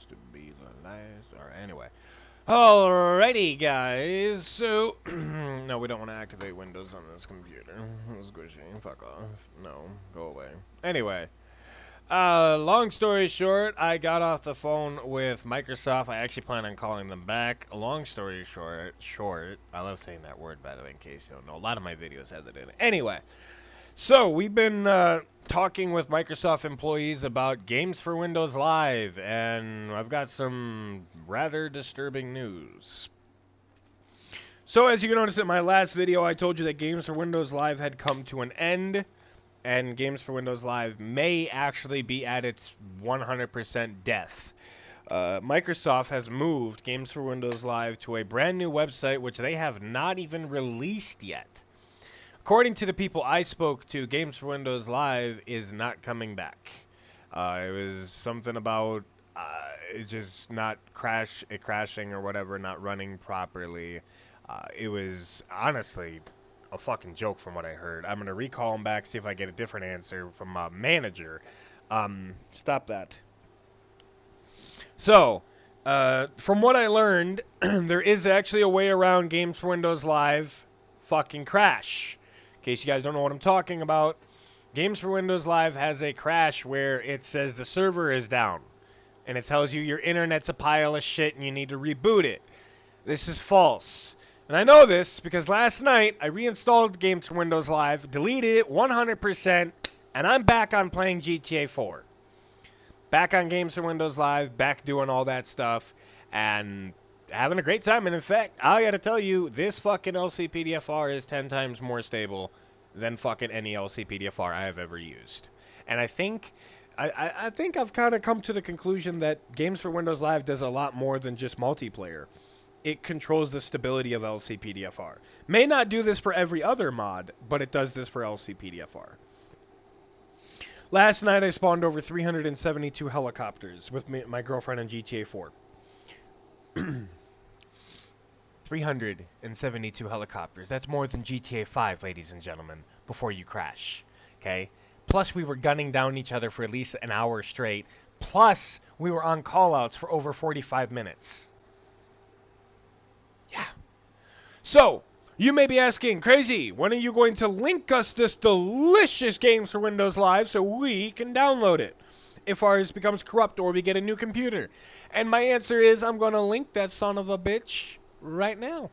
wants to be the last. Alright, anyway. Alrighty, guys. So, no, we don't want to activate Windows on this computer. It's squishy. Fuck off. No, go away. Anyway. Long story short, I got off the phone with Microsoft. I actually plan on calling them back. Long story short, I love saying that word, by the way, in case you don't know. A lot of my videos have that in it. Anyway, so we've been talking with Microsoft employees about Games for Windows Live, and I've got some rather disturbing news. So as you can notice in my last video, I told you that Games for Windows Live had come to an end, and Games for Windows Live may actually be at its 100% death. Microsoft has moved Games for Windows Live to a brand new website which they have not even released yet. According to the people I spoke to, Games for Windows Live is not coming back. It was something about it just not crashing or whatever, not running properly. It was honestly a fucking joke from what I heard. I'm gonna recall him back, see if I get a different answer from a manager. Stop that. So, from what I learned, there is actually a way around Games for Windows Live fucking crash. In case you guys don't know what I'm talking about, Games for Windows Live has a crash where it says the server is down. And it tells you your internet's a pile of shit and you need to reboot it. This is false. And I know this because last night I reinstalled Games for Windows Live, deleted it 100%, and I'm back on playing GTA 4. Back on Games for Windows Live, back doing all that stuff, and having a great time. And in fact, I gotta tell you, this fucking LCPDFR is 10 times more stable than fucking any LCPDFR I have ever used. And I think I've kind of come to the conclusion that Games for Windows Live does a lot more than just multiplayer. It controls the stability of LCPDFR. May not do this for every other mod, but it does this for LCPDFR. Last night I spawned over 372 helicopters with my girlfriend on GTA 4. 372 helicopters. That's more than GTA 5, ladies and gentlemen, before you crash. Okay? Plus we were gunning down each other for at least an hour straight. Plus we were on callouts for over 45 minutes. Yeah. So, you may be asking, Crazy, when are you going to link us this delicious Games for Windows Live so we can download it? If ours becomes corrupt or we get a new computer. And my answer is, I'm going to link that son of a bitch right now.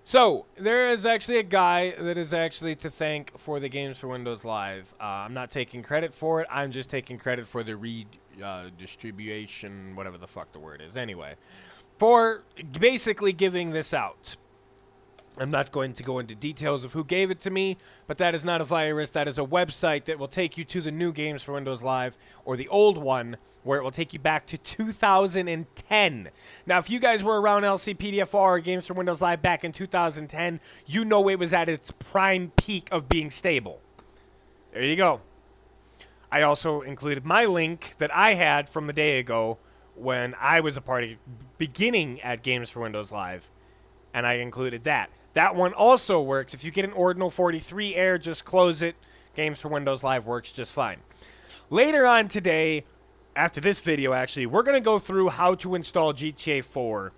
So, there is actually a guy that is actually to thank for the Games for Windows Live. I'm not taking credit for it. I'm just taking credit for the redistribution, whatever the fuck the word is. Anyway, for basically giving this out. I'm not going to go into details of who gave it to me, but that is not a virus. That is a website that will take you to the new Games for Windows Live, or the old one, where it will take you back to 2010. Now, if you guys were around LCPDFR or Games for Windows Live back in 2010, you know it was at its prime peak of being stable. There you go. I also included my link that I had from a day ago when I was a party beginning at Games for Windows Live, and I included that. That one also works. If you get an Ordinal 43 error, just close it. Games for Windows Live works just fine. Later on today, after this video actually, we're going to go through how to install GTA 4.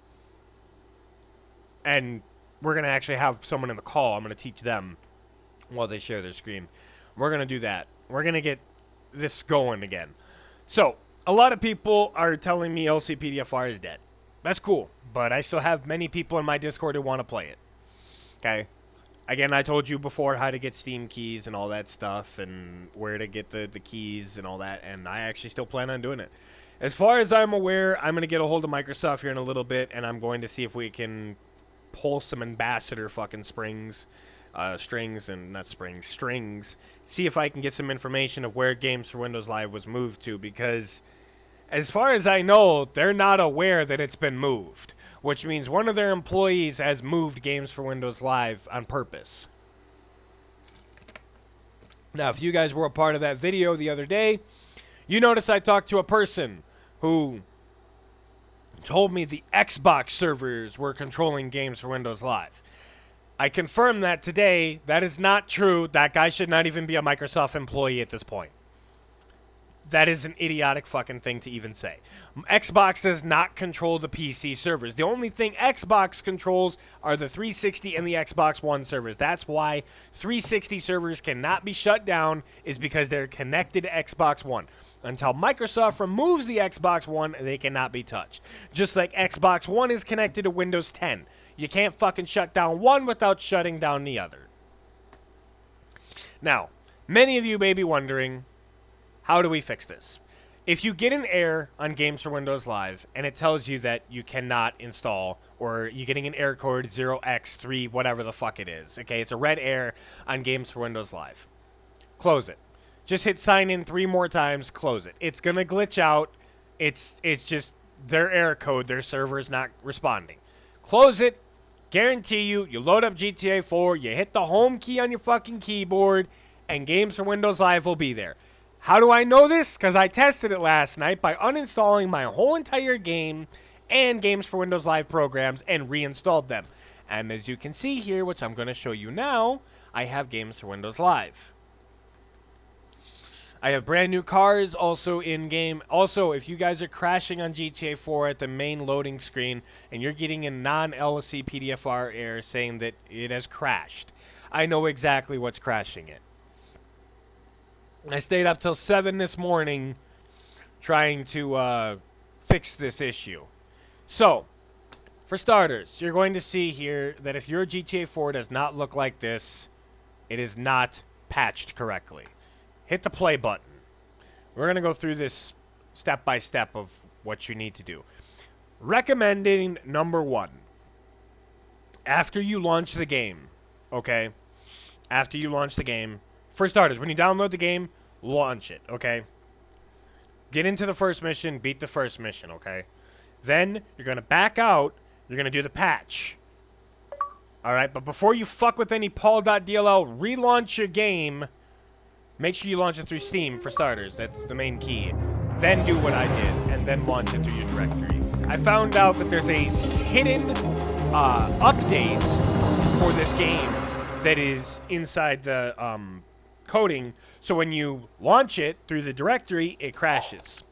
And we're going to actually have someone in the call. I'm going to teach them while they share their screen. We're going to do that. We're going to get this going again. So, a lot of people are telling me LCPDFR is dead. That's cool, but I still have many people in my Discord who want to play it. Okay? Again, I told you before how to get Steam keys and all that stuff, and where to get the keys and all that, and I actually still plan on doing it. As far as I'm aware, I'm going to get a hold of Microsoft here in a little bit, and I'm going to see if we can pull some ambassador fucking strings. See if I can get some information of where Games for Windows Live was moved to, because as far as I know, they're not aware that it's been moved, which means one of their employees has moved Games for Windows Live on purpose. Now, if you guys were a part of that video the other day, you notice I talked to a person who told me the Xbox servers were controlling Games for Windows Live. I confirmed that today. That is not true. That guy should not even be a Microsoft employee at this point. That is an idiotic fucking thing to even say. Xbox does not control the PC servers. The only thing Xbox controls are the 360 and the Xbox One servers. That's why 360 servers cannot be shut down, is because they're connected to Xbox One. Until Microsoft removes the Xbox One, they cannot be touched. Just like Xbox One is connected to Windows 10. You can't fucking shut down one without shutting down the other. Now, many of you may be wondering, how do we fix this? If you get an error on Games for Windows Live and it tells you that you cannot install, or you're getting an error code 0x3, whatever the fuck it is, okay, it's a red error on Games for Windows Live. Close it. Just hit sign in 3 more times, close it. It's going to glitch out. It's just their error code, their server's not responding. Close it. Guarantee you load up GTA 4, you hit the home key on your fucking keyboard, and Games for Windows Live will be there. How do I know this? Because I tested it last night by uninstalling my whole entire game and Games for Windows Live programs and reinstalled them. And as you can see here, which I'm going to show you now, I have Games for Windows Live. I have brand new cars also in-game. Also, if you guys are crashing on GTA 4 at the main loading screen and you're getting a non-LCPDFR error saying that it has crashed, I know exactly what's crashing it. I stayed up till 7 this morning trying to fix this issue. So, for starters, you're going to see here that if your GTA 4 does not look like this, it is not patched correctly. Hit the play button. We're going to go through this step by step of what you need to do. Recommending number 1. After you launch the game, okay? After you launch the game, for starters, when you download the game, launch it, okay? Get into the first mission, beat the first mission, okay? Then, you're going to back out, you're going to do the patch. Alright, but before you fuck with any paul.dll, relaunch your game. Make sure you launch it through Steam, for starters. That's the main key. Then do what I did, and then launch it through your directory. I found out that there's a hidden update for this game that is inside the coding, so when you launch it through the directory, it crashes.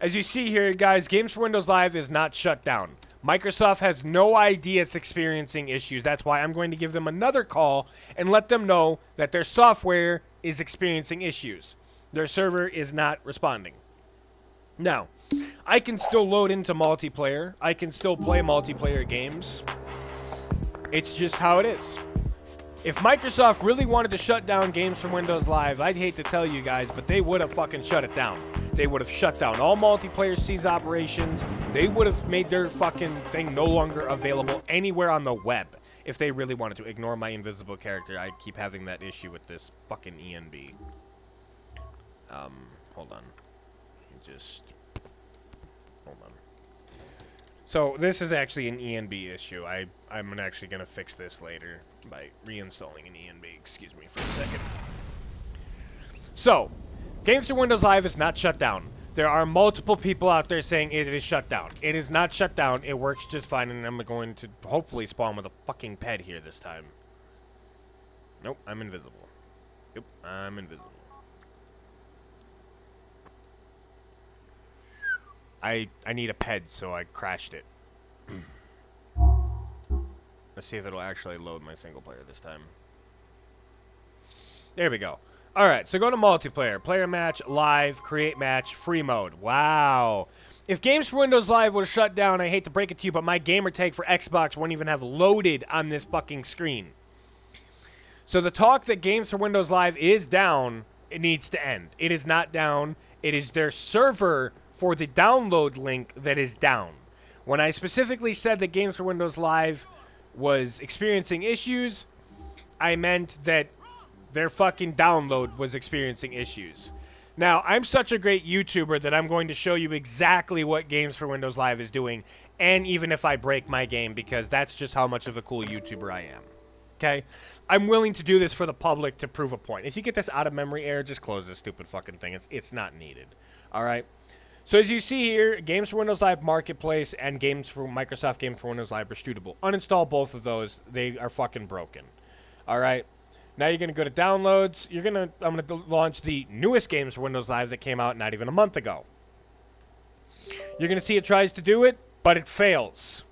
As you see here, guys, Games for Windows Live is not shut down. Microsoft has no idea it's experiencing issues. That's why I'm going to give them another call and let them know that their software is experiencing issues. Their server is not responding. Now, I can still load into multiplayer. I can still play multiplayer games. It's just how it is. If Microsoft really wanted to shut down Games from Windows Live, I'd hate to tell you guys, but they would have fucking shut it down. They would have shut down all multiplayer C's operations. They would have made their fucking thing no longer available anywhere on the web if they really wanted to. Ignore my invisible character. I keep having that issue with this fucking ENB. Hold on. Hold on. So, this is actually an ENB issue. I'm actually going to fix this later by reinstalling an ENB. Excuse me for a second. So, Games for Windows Live is not shut down. There are multiple people out there saying it is shut down. It is not shut down. It works just fine, and I'm going to hopefully spawn with a fucking pet here this time. Nope, I'm invisible. Yep, I'm invisible. I need a ped, so I crashed it. Let's see if it'll actually load my single player this time. There we go. Alright, so go to multiplayer. Player match, live, create match, free mode. Wow. If Games for Windows Live was shut down, I hate to break it to you, but my gamer tag for Xbox won't even have loaded on this fucking screen. So the talk that Games for Windows Live is down, it needs to end. It is not down. It is their server for the download link that is down. When I specifically said that Games for Windows Live was experiencing issues, I meant that their fucking download was experiencing issues. Now, I'm such a great YouTuber that I'm going to show you exactly what Games for Windows Live is doing, and even if I break my game, because that's just how much of a cool YouTuber I am. Okay? I'm willing to do this for the public to prove a point. If you get this out of memory error, just close this stupid fucking thing. It's not needed. Alright? So as you see here, Games for Windows Live Marketplace and Microsoft Games for Windows Live are shootable. Uninstall both of those. They are fucking broken. Alright? Now you're going to go to downloads. I'm going to launch the newest games for Windows Live that came out not even a month ago. You're going to see it tries to do it, but it fails.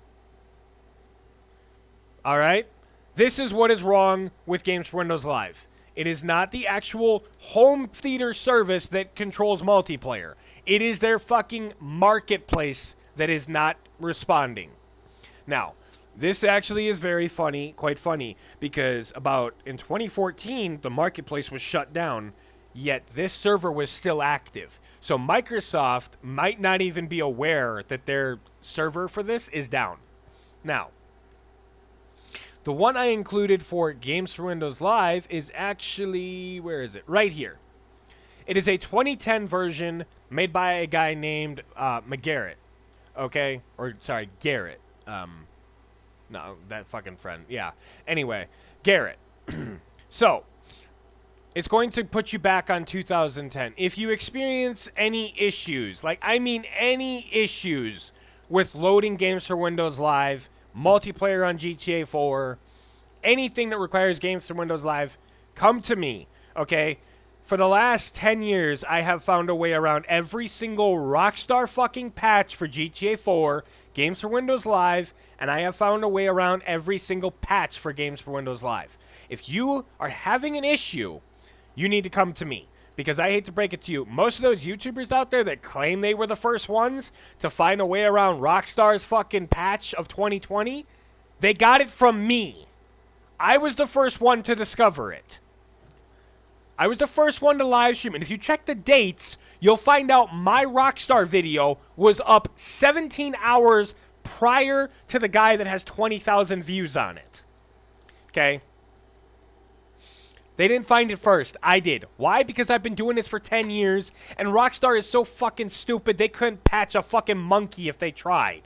Alright? This is what is wrong with Games for Windows Live. It is not the actual home theater service that controls multiplayer. It is their fucking marketplace that is not responding. Now, this actually is very funny, quite funny, because in 2014, the marketplace was shut down, yet this server was still active. So Microsoft might not even be aware that their server for this is down. Now, the one I included for Games for Windows Live is actually, where is it? Right here. It is a 2010 version made by a guy named McGarrett. Okay? Or, sorry, Garrett. No, that fucking friend. Yeah. Anyway, Garrett. So, it's going to put you back on 2010. If you experience any issues, like I mean any issues with loading Games for Windows Live, multiplayer on GTA 4, anything that requires Games for Windows Live, come to me, okay? For the last 10 years, I have found a way around every single Rockstar fucking patch for GTA 4, Games for Windows Live, and I have found a way around every single patch for Games for Windows Live. If you are having an issue, you need to come to me. Because I hate to break it to you, most of those YouTubers out there that claim they were the first ones to find a way around Rockstar's fucking patch of 2020, they got it from me. I was the first one to discover it. I was the first one to live stream. And if you check the dates, you'll find out my Rockstar video was up 17 hours prior to the guy that has 20,000 views on it. Okay? They didn't find it first. I did. Why? Because I've been doing this for 10 years, and Rockstar is so fucking stupid they couldn't patch a fucking monkey if they tried.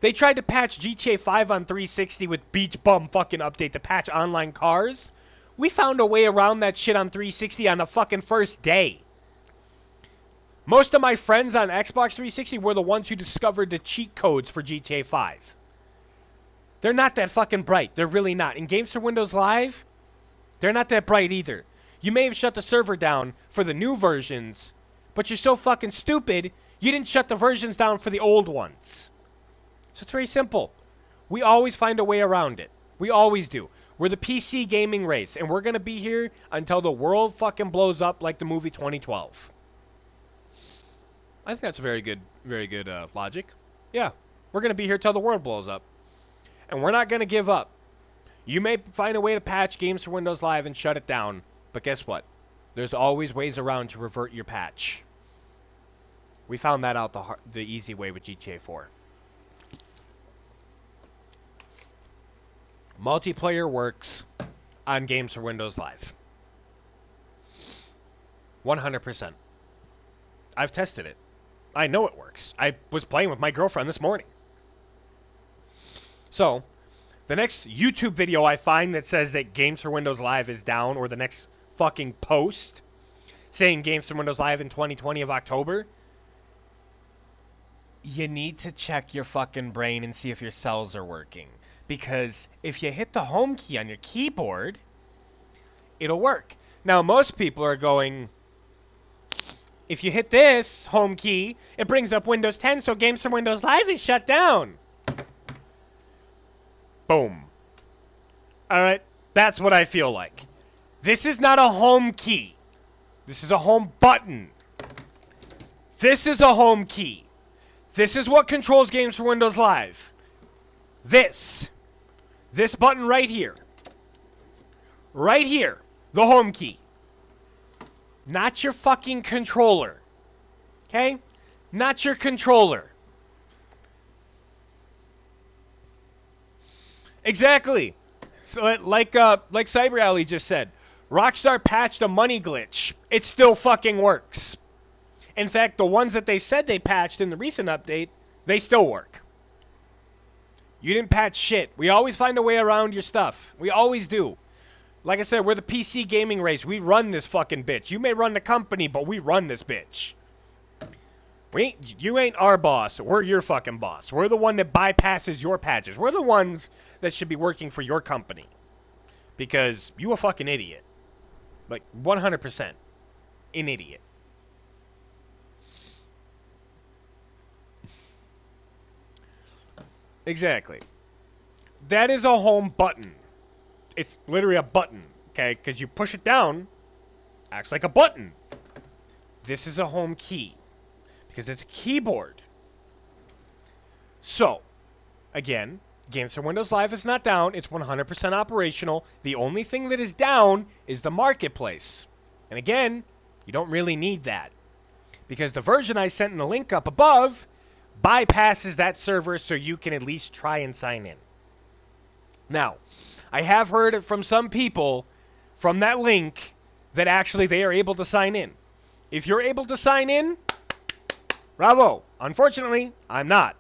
They tried to patch GTA 5 on 360 with Beach Bum fucking update to patch online cars. We found a way around that shit on 360 on the fucking first day. Most of my friends on Xbox 360 were the ones who discovered the cheat codes for GTA 5. They're not that fucking bright. They're really not. In Games for Windows Live, they're not that bright either. You may have shut the server down for the new versions, but you're so fucking stupid, you didn't shut the versions down for the old ones. So it's very simple. We always find a way around it. We always do. We're the PC gaming race, and we're going to be here until the world fucking blows up like the movie 2012. I think that's very good logic. Yeah, we're going to be here till the world blows up. And we're not going to give up. You may find a way to patch Games for Windows Live and shut it down, but guess what? There's always ways around to revert your patch. We found that out the easy way with GTA 4. Multiplayer works on Games for Windows Live. 100%. I've tested it. I know it works. I was playing with my girlfriend this morning. So, the next YouTube video I find that says that Games for Windows Live is down, or the next fucking post saying Games for Windows Live in 2020 of October, you need to check your fucking brain and see if your cells are working. Because if you hit the home key on your keyboard, it'll work. Now, most people are going, if you hit this home key, it brings up Windows 10, so Games for Windows Live is shut down. Boom. Alright, that's what I feel like. This is not a home key. This is a home button. This is a home key. This is what controls Games for Windows Live. This button right here. Right here. The home key. Not your fucking controller. Okay? Not your controller. Exactly. So like Cyber Alley just said, Rockstar patched a money glitch. It still fucking works. In fact, the ones that they said they patched in the recent update, they still work. You didn't patch shit. We always find a way around your stuff. We always do. Like I said, we're the PC gaming race. We run this fucking bitch. You may run the company, but we run this bitch. You ain't our boss. We're your fucking boss. We're the one that bypasses your patches. We're the ones that should be working for your company. Because you a fucking idiot. Like, 100% an idiot. Exactly. That is a home button. It's literally a button, okay? Because you push it down, acts like a button. This is a home key. Because it's a keyboard. So, again, Games for Windows Live is not down. It's 100% operational. The only thing that is down is the marketplace. And again, you don't really need that. Because the version I sent in the link up above bypasses that server so you can at least try and sign in. Now, I have heard from some people from that link that actually they are able to sign in. If you're able to sign in, bravo. Unfortunately, I'm not.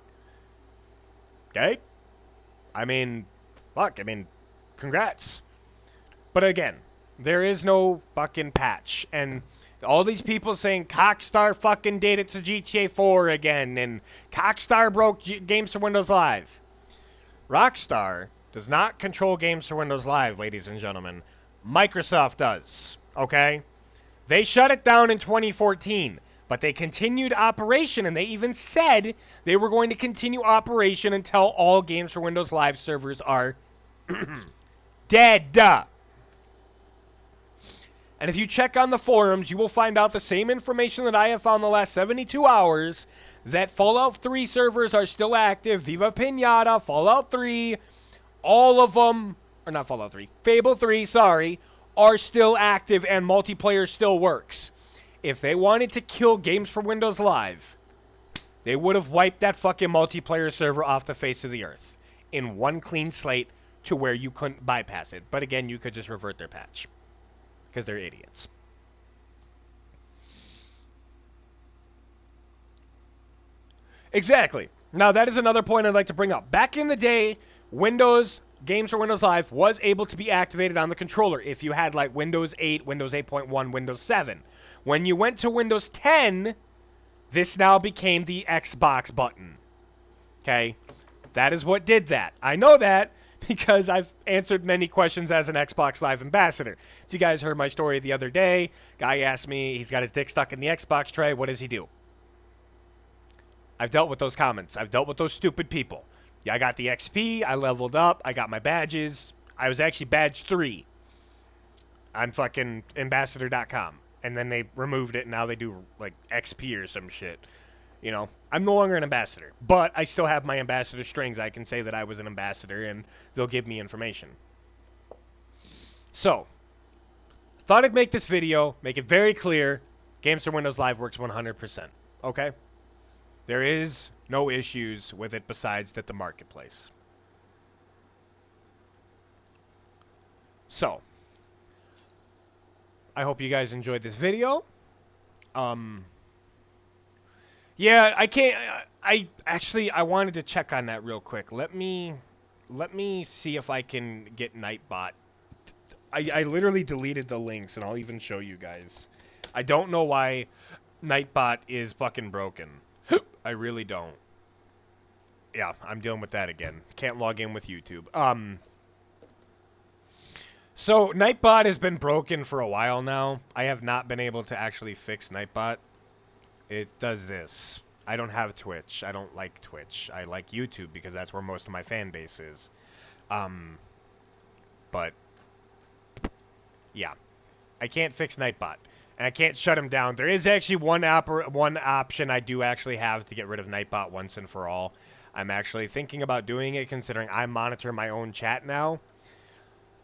Okay? I mean, fuck, congrats. But again, there is no fucking patch. And all these people saying Cockstar fucking did it to GTA 4 again, and Cockstar broke Games for Windows Live. Rockstar does not control Games for Windows Live, ladies and gentlemen. Microsoft does, okay? They shut it down in 2014, but they continued operation, and they even said they were going to continue operation until all Games for Windows Live servers are dead. And if you check on the forums, you will find out the same information that I have found the last 72 hours, that Fallout 3 servers are still active, Viva Pinata, Fallout 3, all of them, or not Fallout 3, Fable 3, sorry, are still active and multiplayer still works. If they wanted to kill Games for Windows Live, they would have wiped that fucking multiplayer server off the face of the earth in one clean slate to where you couldn't bypass it. But again, you could just revert their patch. Because they're idiots. Exactly. Now, that is another point I'd like to bring up. Back in the day, Games for Windows Live was able to be activated on the controller if you had like Windows 8, Windows 8.1, Windows 7. When you went to Windows 10, this now became the Xbox button. Okay? That is what did that. I know that because I've answered many questions as an Xbox Live ambassador. If you guys heard my story the other day, guy asked me, he's got his dick stuck in the Xbox tray, what does he do? I've dealt with those comments. I've dealt with those stupid people. Yeah, I got the XP, I leveled up, I got my badges. I was actually badge 3 on fucking ambassador.com. And then they removed it, and now they do, like, XP or some shit. You know, I'm no longer an ambassador, but I still have my ambassador strings. I can say that I was an ambassador, and they'll give me information. So, thought I'd make this video, make it very clear, Games for Windows Live works 100%, okay? There is no issues with it besides that the marketplace. So, I hope you guys enjoyed this video. Yeah, I can't. I wanted to check on that real quick. Let me see if I can get Nightbot. I literally deleted the links, and I'll even show you guys. I don't know why Nightbot is fucking broken. I really don't. Yeah, I'm dealing with that again. Can't log in with YouTube. So Nightbot has been broken for a while now. I have not been able to actually fix Nightbot. It does this. I don't have Twitch. I don't like Twitch. I like YouTube because that's where most of my fan base is. But yeah, I can't fix Nightbot, and I can't shut him down. There is actually one option I do actually have to get rid of Nightbot once and for all. I'm actually thinking about doing it, considering I monitor my own chat now.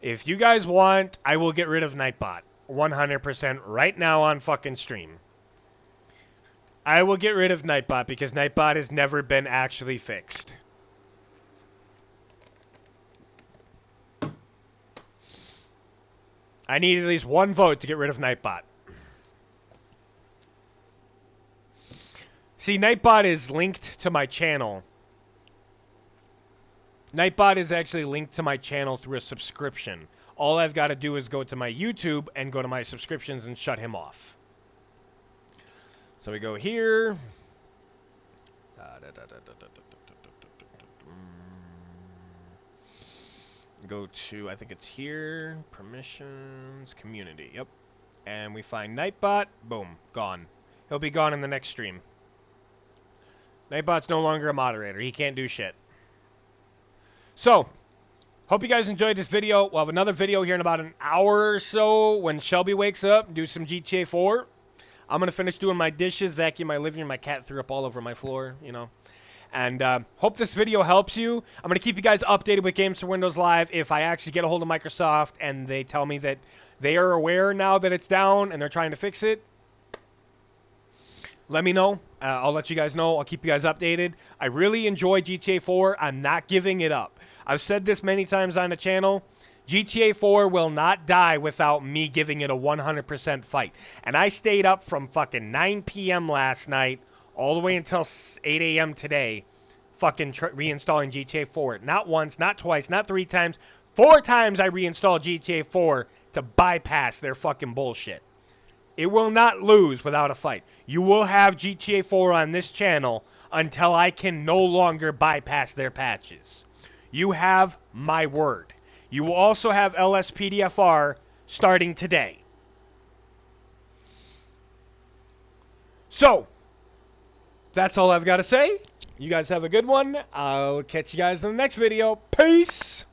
If you guys want, I will get rid of Nightbot 100% right now on fucking stream. I will get rid of Nightbot because Nightbot has never been actually fixed. I need at least one vote to get rid of Nightbot. See, Nightbot is linked to my channel. Nightbot is actually linked to my channel through a subscription. All I've got to do is go to my YouTube and go to my subscriptions and shut him off. So we go here. go to, I think it's here, permissions, community, yep. And we find Nightbot, boom, gone. He'll be gone in the next stream. Nightbot's no longer a moderator. He can't do shit. So, hope you guys enjoyed this video. We'll have another video here in about an hour or so when Shelby wakes up and do some GTA 4. I'm going to finish doing my dishes, vacuum my living room. My cat threw up all over my floor, you know. And hope this video helps you. I'm going to keep you guys updated with Games for Windows Live if I actually get a hold of Microsoft and they tell me that they are aware now that it's down and they're trying to fix it. Let me know. I'll let you guys know. I'll keep you guys updated. I really enjoy GTA 4. I'm not giving it up. I've said this many times on the channel. GTA 4 will not die without me giving it a 100% fight. And I stayed up from fucking 9 p.m. last night all the way until 8 a.m. today fucking reinstalling GTA 4. Not once, not twice, not 3 times. 4 times I reinstalled GTA 4 to bypass their fucking bullshit. It will not lose without a fight. You will have GTA 4 on this channel until I can no longer bypass their patches. You have my word. You will also have LSPDFR starting today. So, that's all I've got to say. You guys have a good one. I'll catch you guys in the next video. Peace!